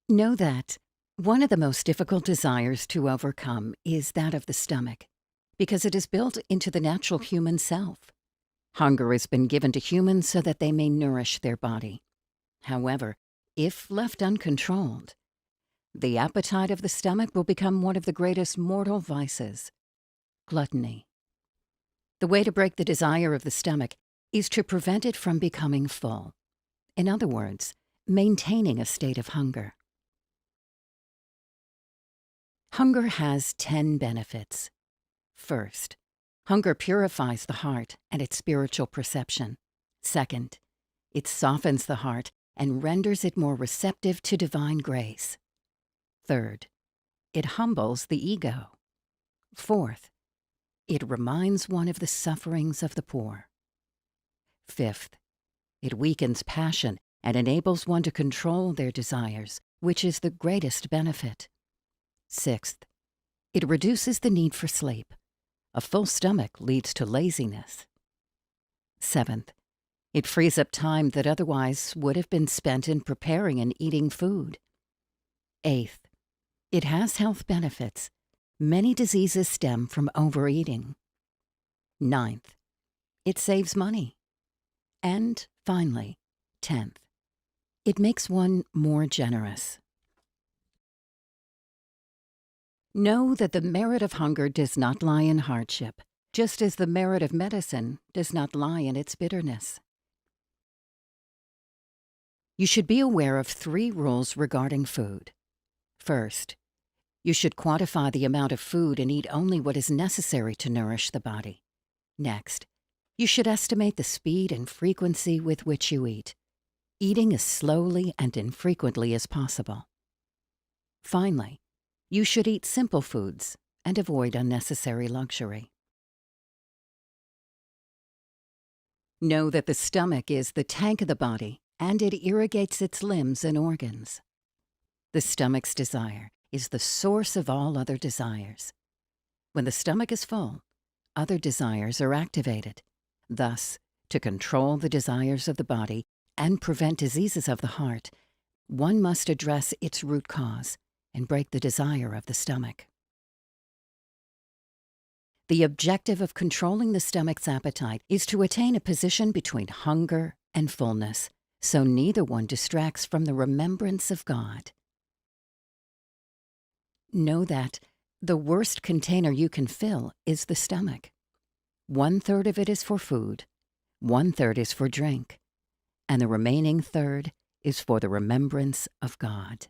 Know that one of the most difficult desires to overcome is that of the stomach, because it is built into the natural human self. Hunger has been given to humans so that they may nourish their body. However, if left uncontrolled, the appetite of the stomach will become one of the greatest mortal vices, gluttony. The way to break the desire of the stomach is to prevent it from becoming full. In other words, maintaining a state of hunger. Hunger has 10 benefits. First, hunger purifies the heart and its spiritual perception. Second, it softens the heart and renders it more receptive to divine grace. Third, it humbles the ego. Fourth, it reminds one of the sufferings of the poor. Fifth, it weakens passion and enables one to control their desires, which is the greatest benefit. Sixth, it reduces the need for sleep. A full stomach leads to laziness. Seventh, it frees up time that otherwise would have been spent in preparing and eating food. Eighth, it has health benefits. Many diseases stem from overeating. Ninth, it saves money. And finally, 10th, it makes one more generous. Know that the merit of hunger does not lie in hardship, just as the merit of medicine does not lie in its bitterness. You should be aware of 3 rules regarding food. First, you should quantify the amount of food and eat only what is necessary to nourish the body. Next, you should estimate the speed and frequency with which you eat, eating as slowly and infrequently as possible. Finally, you should eat simple foods and avoid unnecessary luxury. Know that the stomach is the tank of the body and it irrigates its limbs and organs. The stomach's desire is the source of all other desires. When the stomach is full, other desires are activated. Thus, to control the desires of the body and prevent diseases of the heart, one must address its root cause and break the desire of the stomach. The objective of controlling the stomach's appetite is to attain a position between hunger and fullness, so neither one distracts from the remembrance of God. Know that the worst container you can fill is the stomach. 1/3 of it is for food, 1/3 is for drink, and the remaining third is for the remembrance of God.